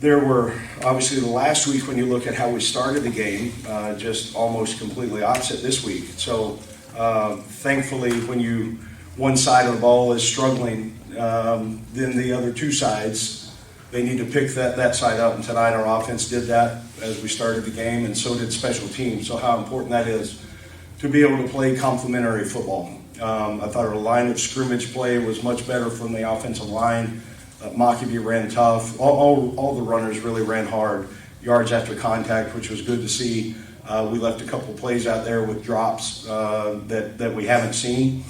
There were, obviously, the last week when you look at how we started the game, just almost completely opposite this week. So thankfully, when one side of the ball is struggling, then the other two sides, they need to pick that side up. And tonight our offense did that as we started the game, and so did special teams. So how important that is to be able to play complementary football. I thought our line of scrimmage play was much better from the offensive line. Mockaby ran tough. All the runners really ran hard. Yards after contact, which was good to see. We left a couple of plays out there with drops that we haven't seen.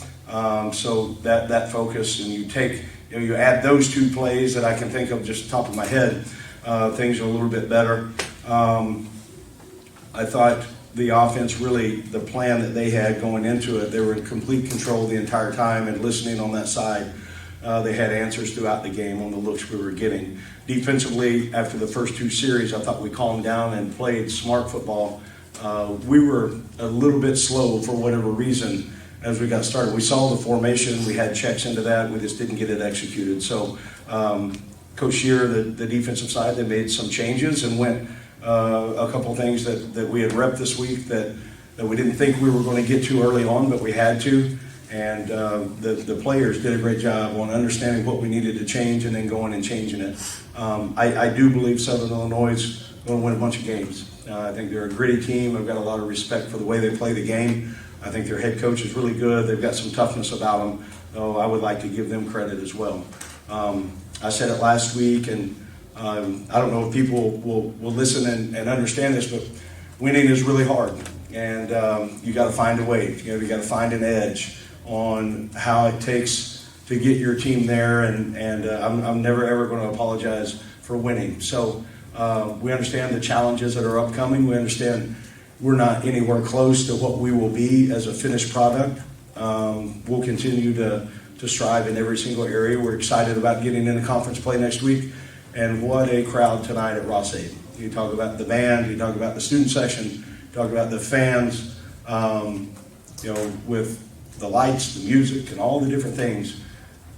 So that focus, and you add those two plays that I can think of just top of my head, things are a little bit better. I thought the offense really, the plan that they had going into it, they were in complete control the entire time and listening on that side. They had answers throughout the game on the looks we were getting. Defensively, after the first two series, I thought we calmed down and played smart football. We were a little bit slow for whatever reason as we got started. We saw the formation, we had checks into that, we just didn't get it executed. So Coach Shear, the defensive side, they made some changes and went a couple of things that we had repped this week that we didn't think we were going to get to early on, but we had to. And the players did a great job on understanding what we needed to change and then going and changing it. I do believe Southern Illinois is going to win a bunch of games. I think they're a gritty team. I've got a lot of respect for the way they play the game. I think their head coach is really good. They've got some toughness about them. So I would like to give them credit as well. I said it last week, and I don't know if people will listen and understand this, but winning is really hard. And you got to find a way. You got to find an edge on how it takes to get your team there, and I'm never ever going to apologize for winning. So we understand the challenges that are upcoming. We understand we're not anywhere close to what we will be as a finished product. We'll continue to strive in every single area. We're excited about getting into conference play next week, and what a crowd tonight at Ross 8. You talk about the band, you talk about the student section, you talk about the fans, with the lights, the music, and all the different things.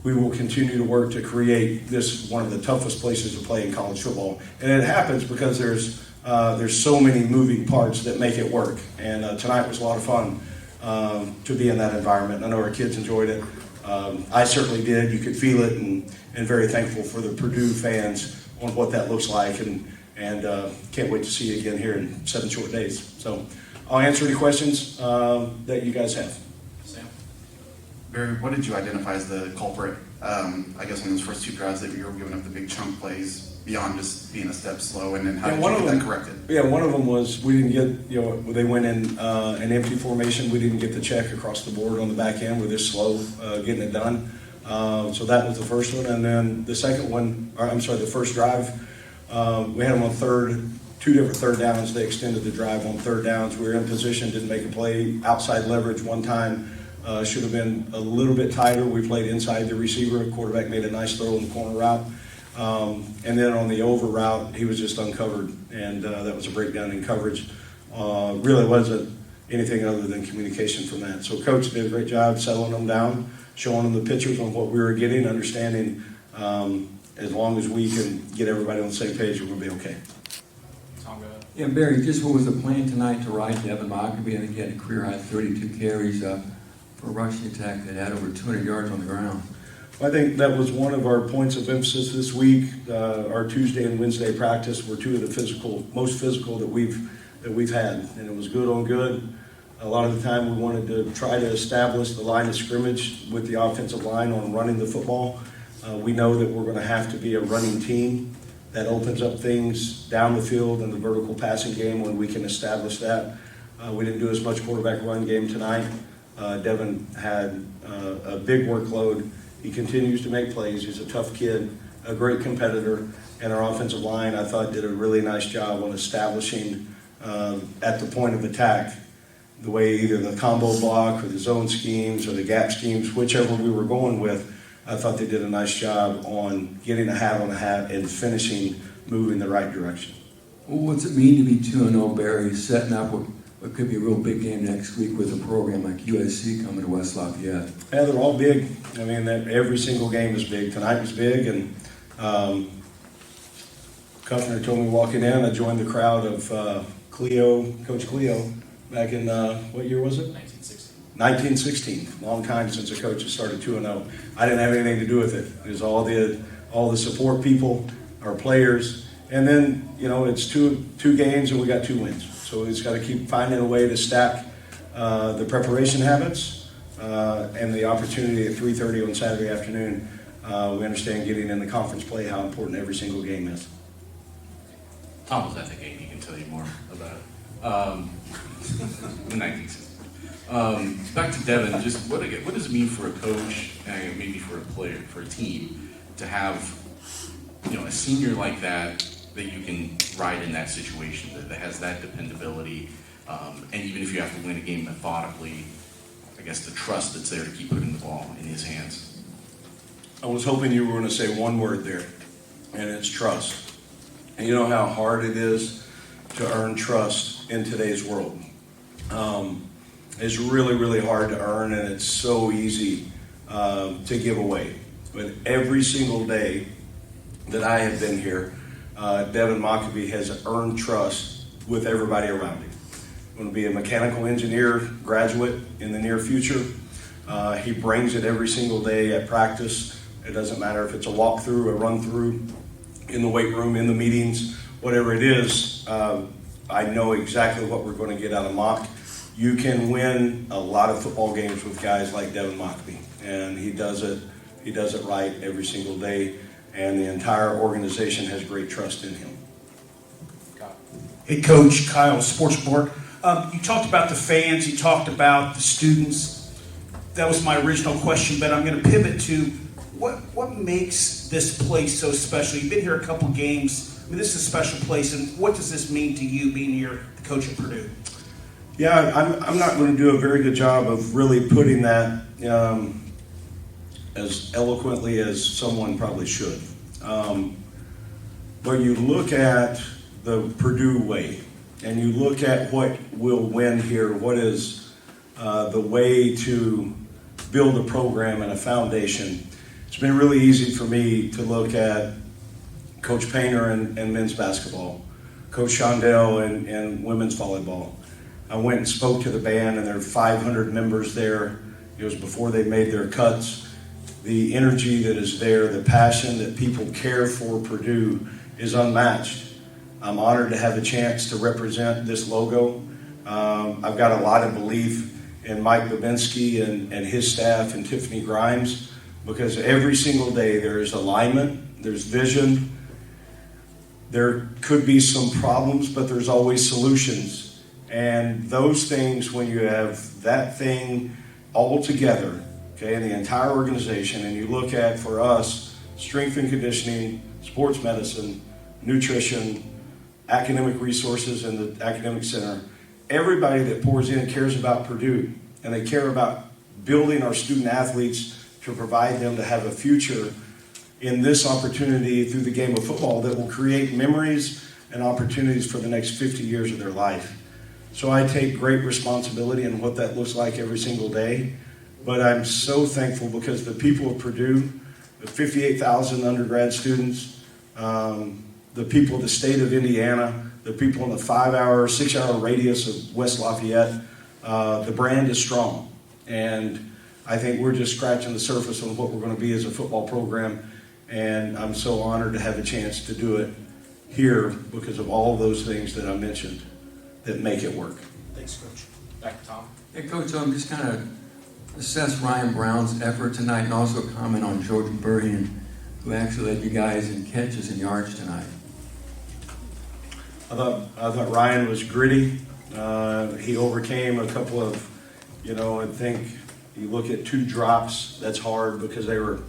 We will continue to work to create this one of the toughest places to play in college football. And it happens because there's so many moving parts that make it work. And tonight was a lot of fun to be in that environment. I know our kids enjoyed it. I certainly did. You could feel it, and very thankful for the Purdue fans on what that looks like, and can't wait to see you again here in 7 short days. So I'll answer any questions that you guys have. Barry, what did you identify as the culprit, I guess, on those first two drives that you were giving up the big chunk plays beyond just being a step slow, and then how did you get that corrected? Yeah, one of them was we didn't get, they went in an empty formation. We didn't get the check across the board on the back end. We're this slow getting it done. So that was the first one. And then the second one, the first drive, we had them on two different third downs. They extended the drive on third downs. We were in position, didn't make a play, outside leverage one time. Should have been a little bit tighter. We played inside the receiver. Quarterback made a nice throw in the corner route. And then on the over route, he was just uncovered. And that was a breakdown in coverage. Really wasn't anything other than communication from that. So Coach did a great job settling them down, showing them the pictures on what we were getting, understanding as long as we can get everybody on the same page, we're going to be okay. Yeah, Barry, just what was the plan tonight to ride Devin Mockaby? I think he had a career-high 32 carries for a rushing attack that had over 200 yards on the ground. I think that was one of our points of emphasis this week. Our Tuesday and Wednesday practice were two of the most physical that we've had, and it was good on good. A lot of the time we wanted to try to establish the line of scrimmage with the offensive line on running the football. We know that we're going to have to be a running team. That opens up things down the field in the vertical passing game when we can establish that. We didn't do as much quarterback run game tonight. Devin had a big workload. He continues to make plays. He's a tough kid, a great competitor, and our offensive line, I thought, did a really nice job on establishing at the point of attack the way either the combo block or the zone schemes or the gap schemes, whichever we were going with. I thought they did a nice job on getting a hat on a hat and finishing, moving the right direction. Well, what's it mean to be 2-0, Barry, setting up what could be a real big game next week with a program like USC coming to West Lafayette? Yeah, they're all big. I mean, every single game is big. Tonight was big, and Kuffner told me walking in, I joined the crowd of Coach Cleo, back in, what year was it? 1916. Long time since a coach has started 2-0. I didn't have anything to do with it. It was all the support people, our players, and then it's two games and we got 2 wins. So we just got to keep finding a way to stack the preparation habits and the opportunity at 3:30 on Saturday afternoon. We understand getting in the conference play how important every single game is. Tom was at the game. He can tell you more about it. The 1960s. Back to Devin. Just what does it mean for a coach, and maybe for a player, for a team, to have a senior like that you can ride in that situation that has that dependability, and even if you have to win a game methodically, I guess the trust that's there to keep putting the ball in his hands. I was hoping you were going to say one word there, and it's trust. And you know how hard it is to earn trust in today's world. It's really, really hard to earn, and it's so easy to give away. But every single day that I have been here, Devin Mockabee has earned trust with everybody around him. Going to be a mechanical engineer graduate in the near future. He brings it every single day at practice. It doesn't matter if it's a walkthrough, a run-through, in the weight room, in the meetings, whatever it is. I know exactly what we're going to get out of Mock. You can win a lot of football games with guys like Devin Mockabee, and he does it right every single day, and the entire organization has great trust in him. Hey, Coach, Kyle, Sports Report. You talked about the fans, you talked about the students. That was my original question, but I'm going to pivot to what makes this place so special? You've been here a couple games. I mean, this is a special place, and what does this mean to you being here, the coach at Purdue? Yeah, I'm not going to do a very good job of really putting that as eloquently as someone probably should. But you look at the Purdue way, and you look at what will win here, what is the way to build a program and a foundation. It's been really easy for me to look at Coach Painter and men's basketball, Coach Shondell and women's volleyball. I went and spoke to the band, and there are 500 members there. It was before they made their cuts. The energy that is there, the passion that people care for Purdue is unmatched. I'm honored to have a chance to represent this logo. I've got a lot of belief in Mike Babinski and his staff and Tiffany Grimes, because every single day there is alignment, there's vision. There could be some problems, but there's always solutions. And those things, when you have that thing all together, okay, in the entire organization, and you look at, for us, strength and conditioning, sports medicine, nutrition, academic resources in the academic center, everybody that pours in cares about Purdue, and they care about building our student athletes to provide them to have a future in this opportunity through the game of football that will create memories and opportunities for the next 50 years of their life. So I take great responsibility in what that looks like every single day. But I'm so thankful because the people of Purdue, the 58,000 undergrad students, the people of the state of Indiana, the people in the 5-hour, 6-hour radius of West Lafayette, the brand is strong. And I think we're just scratching the surface on what we're going to be as a football program. And I'm so honored to have a chance to do it here because of all those things that I mentioned that make it work. Thanks, Coach. Back to Tom. Hey, Coach, just kind of assess Ryan Brown's effort tonight and also comment on George Burrian, who actually led you guys in catches and yards tonight. I thought Ryan was gritty. He overcame a couple of, I think you look at 2 drops, that's hard because they were,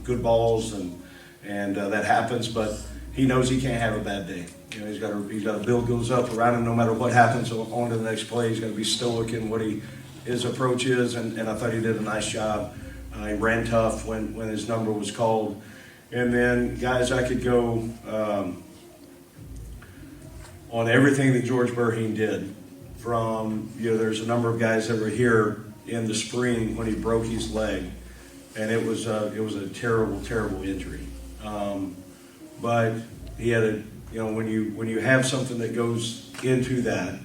good balls and that happens, but he knows he can't have a bad day. He's got a bill goes up around him no matter what happens on to the next play. He's got to be stoic in what his approach is, and I thought he did a nice job. He ran tough when his number was called. And then, guys, I could go on everything that George Burheen did. From, there's a number of guys that were here in the spring when he broke his leg, and it was a terrible, terrible injury. But he had a when you have something that goes into that,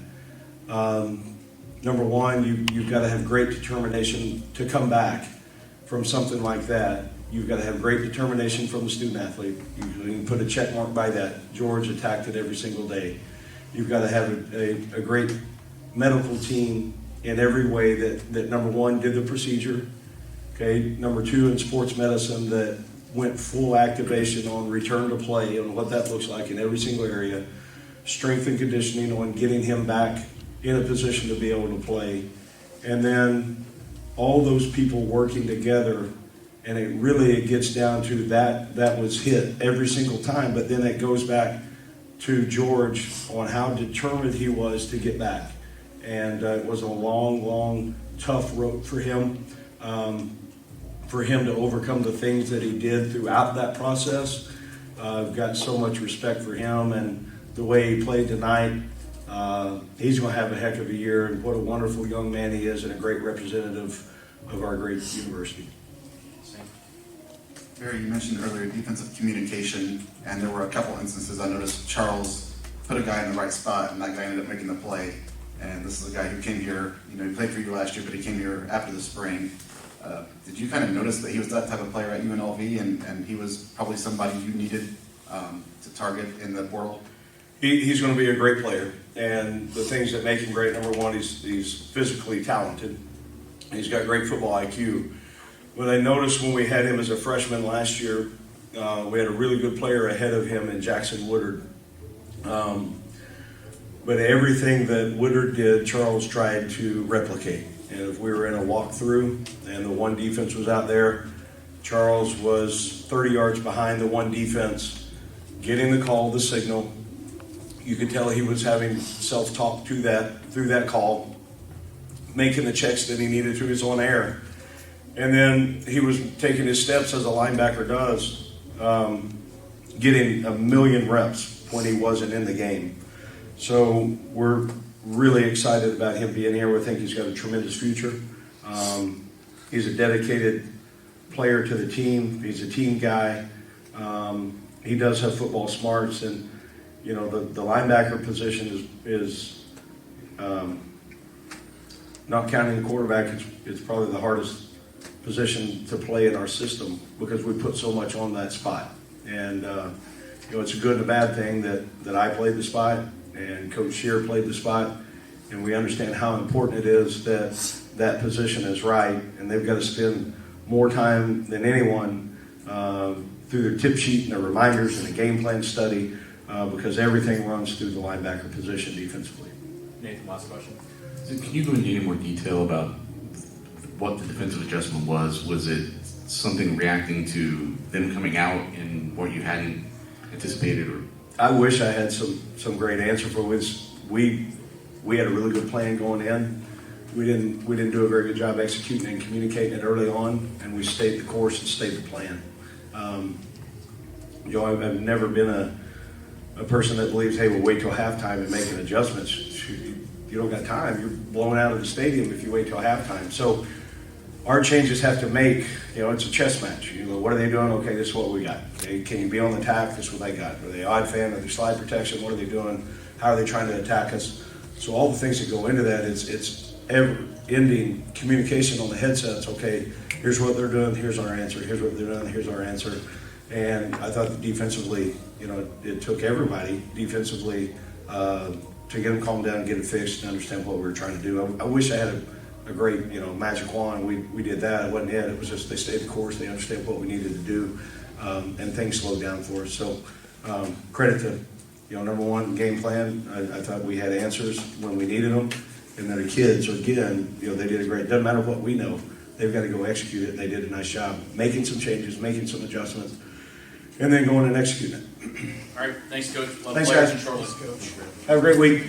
number one, you've got to have great determination to come back from something like that. You've got to have great determination from the student athlete. You can put a check mark by that. George attacked it every single day. You've got to have a great medical team in every way that number one, did the procedure. Okay, number two, in sports medicine, that went full activation on return to play and what that looks like in every single area. Strength and conditioning on getting him back in a position to be able to play. And then all those people working together, and it gets down to that was hit every single time, but then it goes back to George on how determined he was to get back. And it was a long, tough road for him to overcome the things that he did throughout that process. I've got so much respect for him and the way he played tonight. He's going to have a heck of a year, and what a wonderful young man he is, and a great representative of our great university. Barry, you mentioned earlier defensive communication, and there were a couple instances I noticed Charles put a guy in the right spot, and that guy ended up making the play. And this is a guy who came here, he played for you last year, but he came here after the spring. Did you kind of notice that he was that type of player at UNLV, and he was probably somebody you needed to target in the portal? He's going to be a great player, and the things that make him great, number one, he's physically talented. He's got great football IQ. What I noticed when we had him as a freshman last year, we had a really good player ahead of him in Jackson Woodard. But everything that Woodard did, Charles tried to replicate. And if we were in a walkthrough and the one defense was out there, Charles was 30 yards behind the one defense, getting the call, the signal. You could tell he was having self-talk through that call, making the checks that he needed to his own air. And then he was taking his steps as a linebacker does, getting a million reps when he wasn't in the game. So we're really excited about him being here. We think he's got a tremendous future. He's a dedicated player to the team. He's a team guy. He does have football smarts, and the linebacker position is not counting the quarterback. It's probably the hardest position to play in our system because we put so much on that spot. And it's a good and a bad thing that I played the spot and Coach Shear played the spot, and we understand how important it is that position is right, and they've got to spend more time than anyone through their tip sheet and their reminders and the game plan study because everything runs through the linebacker position defensively. Nathan, last question. So can you go into any more detail about what the defensive adjustment was? Was it something reacting to them coming out and what you hadn't anticipated? Or I wish I had some great answer for this. We had a really good plan going in. We didn't do a very good job executing and communicating it early on, and we stayed the course and stayed the plan. I've never been a person that believes, hey, we'll wait till halftime and make an adjustment. You don't got time. You're blown out of the stadium if you wait till halftime. So our changes have to make, it's a chess match. What are they doing? Okay, this is what we got. Can you be on the tack? This is what they got. Are they odd fan? Are they slide protection? What are they doing? How are they trying to attack us? So all the things that go into that, it's ever-ending communication on the headsets. Okay, here's what they're doing. Here's our answer. Here's what they're doing. Here's our answer. And I thought that defensively, it took everybody defensively to get them calmed down and get it fixed and understand what we were trying to do. I wish I had a great, magic wand. We did that. It wasn't it. It was just they stayed the course. They understand what we needed to do, and things slowed down for us. So credit to, number one, game plan. I thought we had answers when we needed them, and then the kids, again, they did a great. Doesn't matter what we know. They've got to go execute it, and they did a nice job making some changes, making some adjustments, and then going and executing it. All right, thanks, Coach. Love Thanks, players guys. and shortlist, Coach. Have a great week.